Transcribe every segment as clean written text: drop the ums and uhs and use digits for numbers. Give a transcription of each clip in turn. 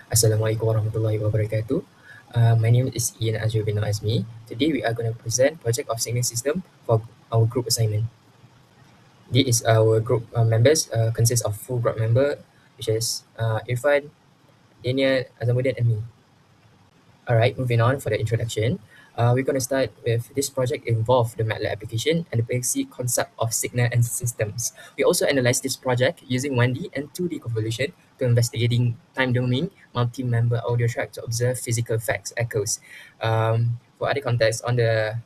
Assalamualaikum warahmatullahi wabarakatuh. My name is Ian Azri bin Azmi. Today we are going to present project of signal system for our group assignment. This is our group members consists of full group member, which is Irfan, Daniel, Azamuddin, and me. All right, moving on for the introduction. We're going to start with this project involve the MATLAB application and the basic concept of signal and systems. We also analyze this project using 1D and 2D convolution to investigating time domain, multi-member audio track to observe physical effects, echoes. For other context, on the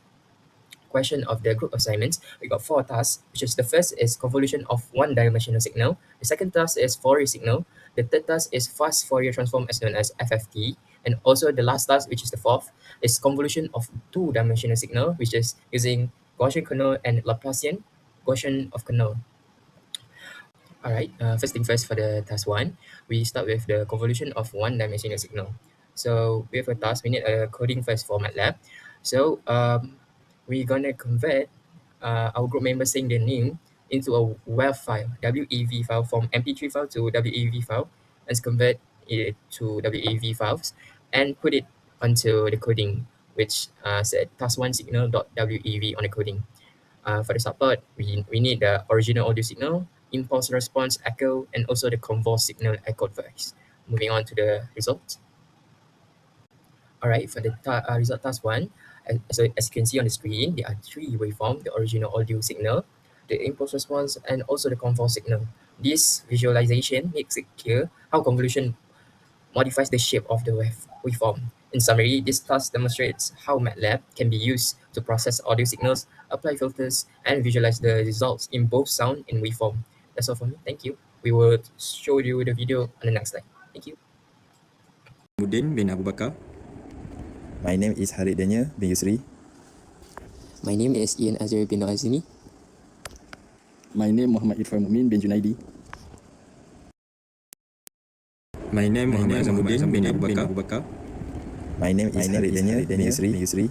question of the group assignments, we got four tasks, which is the first is convolution of one-dimensional signal. The second task is Fourier signal. The third task is fast Fourier transform as known as FFT. And also the last task, which is the fourth, is convolution of two-dimensional signal, which is using Gaussian kernel and Laplacian Gaussian of kernel. All right, first thing first for the task one, we start with the convolution of one-dimensional signal. So we have a task, we need a coding first for MATLAB. So we're gonna convert our group members saying their name into a WAV file, WAV file from MP3 file to WAV file. Let's convert it to WAV files and put it onto the coding, which said task1 signal.wav on the coding. For the support, we need the original audio signal, impulse response echo, and also the convol signal echoed voice. Moving on to the results. All right, for the result task one, as you can see on the screen, there are three waveforms: the original audio signal, the impulse response, and also the convol signal. This visualization makes it clear how convolution modifies the shape of the waveform. In summary, this task demonstrates how MATLAB can be used to process audio signals, apply filters, and visualize the results in both sound and waveform. That's all for me. Thank you. We will show you the video on the next slide. Thank you. Mudin bin Abu Bakar. My name is Harid Daniel bin Yusri. My name is Ian Azri bin Azmi. My name Muhammad Irfan Mukmin bin Junaidi. My name Muhammad Azamuddin bin Abu Bakar. My name is Harid Daniel bin Yusri.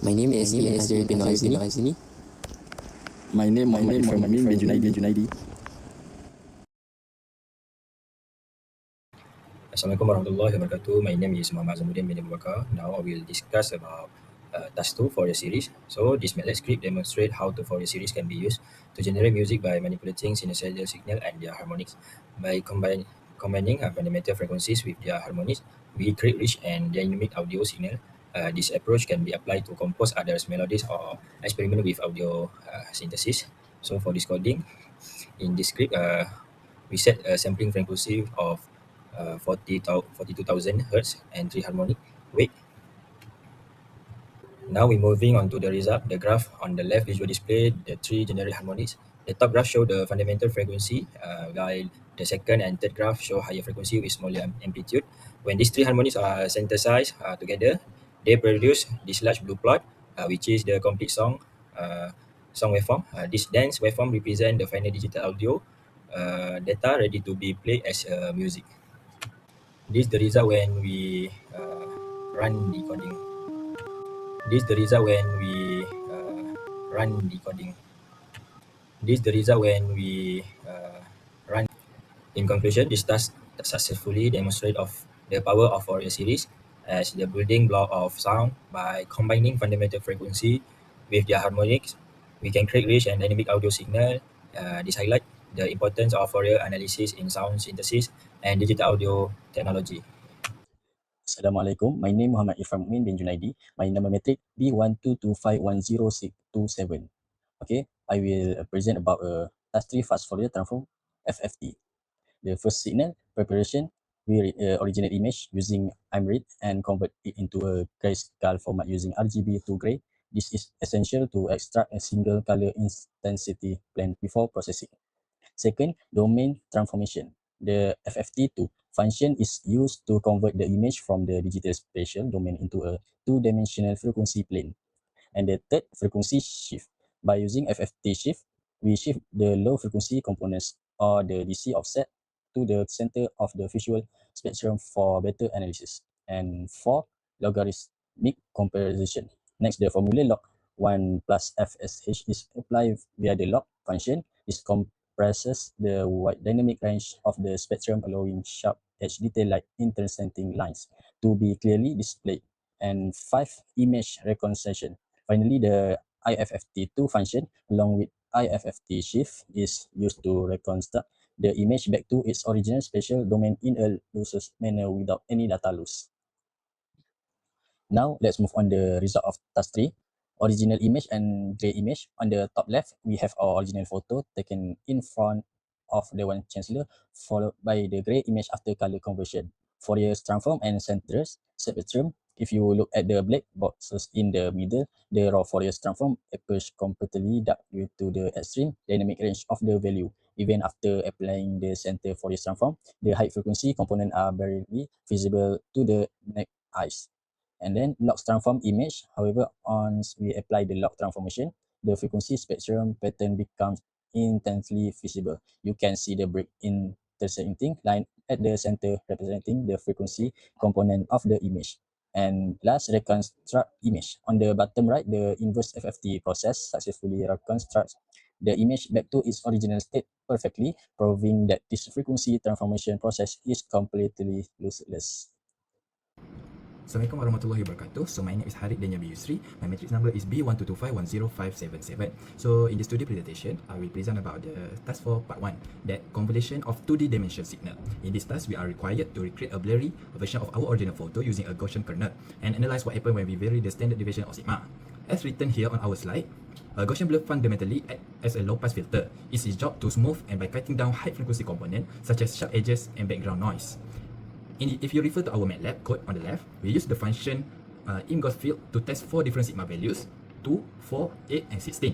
My name is Ian Azri bin Azmi. My name Muhammad Irfan Mukmin bin Junaidi. Assalamualaikum warahmatullahi wabarakatuh. My name is Muhammad Azamuddin bin Abu Bakar. Now I will discuss about task 2 Fourier series. So this MATLAB script demonstrates how the Fourier series can be used to generate music by manipulating sinusoidal signal and their harmonics. By combining fundamental frequencies with their harmonics, we create rich and dynamic audio signal. This approach can be applied to compose other melodies or experiment with audio synthesis. So for this coding, in this script, we set a sampling frequency of 42,000 Hertz and 3 harmonic weight. Now we're moving on to the result. The graph on the left visual display the three generic harmonics. The top graph show the fundamental frequency, while the second and third graph show higher frequency with smaller amplitude. When these three harmonics are synthesized together, they produce this large blue plot, which is the complete song waveform. This dense waveform represent the final digital audio data ready to be played as music. This is the result when we run decoding. This is the result when we run decoding. This is the result when we run. In conclusion, this task successfully demonstrate of the power of Fourier series as the building block of sound. By combining fundamental frequency with their harmonics, we can create rich and dynamic audio signal. This highlight the importance of Fourier analysis in sound synthesis and digital audio technology. Assalamualaikum. My name Muhammad Irfan Mukmin bin Junaidi. My number metric B122510627. Okay, I will present about task 3 fast Fourier transform FFT. The first signal preparation, we originate image using IMRIT and convert it into a grayscale format using RGB to gray. This is essential to extract a single color intensity plane before processing. Second, domain transformation. The FFT2 function is used to convert the image from the digital spatial domain into a two-dimensional frequency plane. And the third, frequency shift. By using FFT shift, we shift the low frequency components or the DC offset to the center of the visual spectrum for better analysis. And four, logarithmic comparison. Next, the formula log 1 plus FSH is applied via the log function. This compresses the wide dynamic range of the spectrum, allowing sharp edge detail like intersecting lines to be clearly displayed, and 5 image reconciliation. Finally, the IFFT2 function along with IFFT shift is used to reconstruct the image back to its original spatial domain in a lossless manner without any data loss. Now let's move on the result of task 3, original image and gray image. On the top left, we have our original photo taken in front of the one chancellor, followed by the gray image after color conversion. Fourier transform and centers spectrum. If you look at the black boxes in the middle, the raw Fourier transform appears completely dark due to the extreme dynamic range of the value. Even after applying the center Fourier transform, the high frequency component are barely visible to the naked eyes. And then log transform image. However, once we apply the log transformation, the frequency spectrum pattern becomes intensely visible. You can see the break intersecting line at the center representing the frequency component of the image. And last, reconstruct image. On the bottom right, the inverse FFT process successfully reconstructs the image back to its original state perfectly, proving that this frequency transformation process is completely lossless. Assalamualaikum warahmatullahi wabarakatuh. So my name is Harid Daniel bin Yusri. My matrix number is B122510577. So in this 2D presentation, I will present about the task for part 1, that convolution of 2D dimension signal. In this task, we are required to recreate a blurry version of our original photo using a Gaussian kernel and analyze what happened when we vary the standard deviation of sigma. As written here on our slide, a Gaussian blur fundamentally acts as a low-pass filter. It's its job to smooth and by cutting down high-frequency components such as sharp edges and background noise. If you refer to our MATLAB code on the left, we use the function in-Gauss field to test 4 different sigma values, 2, 4, 8, and 16.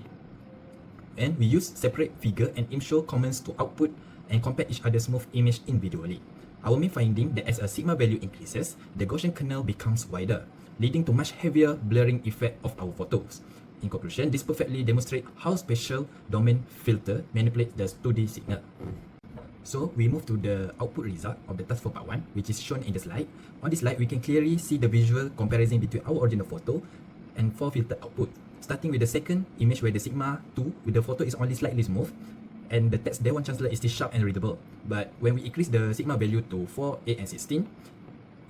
And we use separate figure and show comments to output and compare each other's smooth image individually. Our main finding that as a sigma value increases, the Gaussian kernel becomes wider, leading to much heavier blurring effect of our photos. In conclusion, this perfectly demonstrates how spatial domain filter manipulates the 2D signal. So we move to the output result of the task for part 1, which is shown in the slide. On this slide, we can clearly see the visual comparison between our original photo and 4 filtered output. Starting with the second image where the sigma 2 with the photo is only slightly smooth and the text day 1 chancellor is still sharp and readable. But when we increase the sigma value to 4, 8, and 16,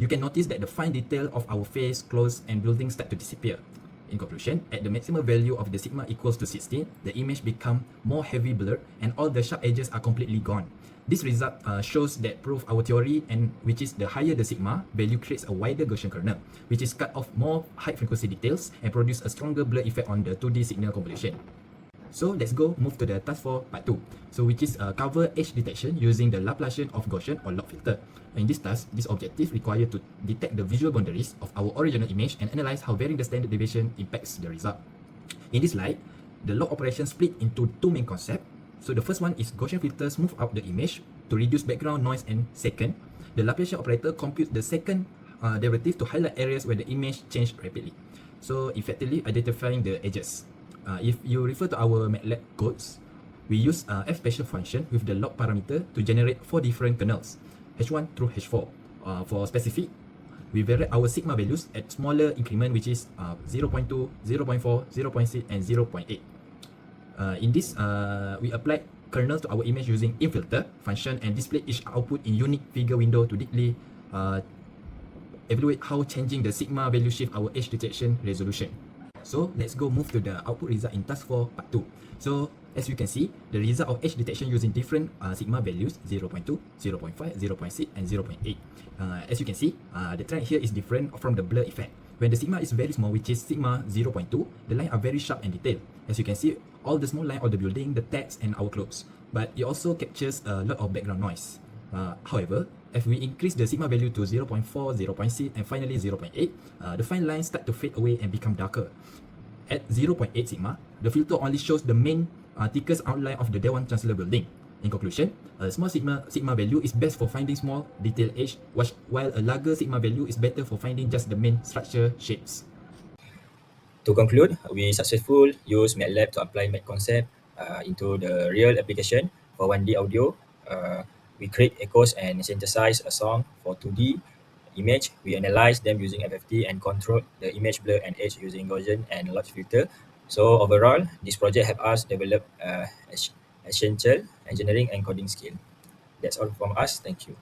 you can notice that the fine detail of our face, clothes, and buildings start to disappear. In conclusion, at the maximum value of the sigma equals to 16, the image becomes more heavy blurred and all the sharp edges are completely gone. This result shows that prove our theory, and which is the higher the sigma value creates a wider Gaussian kernel, which is cut off more high frequency details and produce a stronger blur effect on the 2D signal convolution. So let's go move to the task for part 2, so which is cover edge detection using the Laplacian of Gaussian or log filter. In this task, this objective required to detect the visual boundaries of our original image and analyze how varying the standard deviation impacts the result. In this slide, the log operation split into 2 main concepts. So the first one is Gaussian filter smooth out the image to reduce background noise, and second, the Laplacian operator computes the second derivative to highlight areas where the image changed rapidly. So effectively identifying the edges. If you refer to our MATLAB codes, we use f special function with the log parameter to generate 4 different kernels, h1 through h4. For specific, we vary our sigma values at smaller increment, which is 0.2, 0.4, 0.6, and 0.8. In this, we apply kernels to our image using infilter function and display each output in unique figure window to deeply evaluate how changing the sigma value shift our edge detection resolution. So let's go move to the output result in task 4 part 2. So as you can see, the result of edge detection using different sigma values 0.2, 0.5, 0.6, and 0.8. As you can see, the trend here is different from the blur effect. When the sigma is very small, which is sigma 0.2, the lines are very sharp and detailed. As you can see, all the small line of the building, the text, and our clothes. But it also captures a lot of background noise. However, if we increase the sigma value to 0.4, 0.6, and finally 0.8, the fine lines start to fade away and become darker. At 0.8 sigma, the filter only shows the main thickest outline of the day 1 chancellor building. In conclusion, a small sigma value is best for finding small detailed edge, while a larger sigma value is better for finding just the main structure shapes. To conclude, we successfully use MATLAB to apply math concept into the real application. For 1D audio, we create echoes and synthesize a song. For 2D image, we analyze them using FFT and control the image blur and edge using Gaussian and log filter. So overall, this project helped us develop essential engineering and coding skill. That's all from us. Thank you.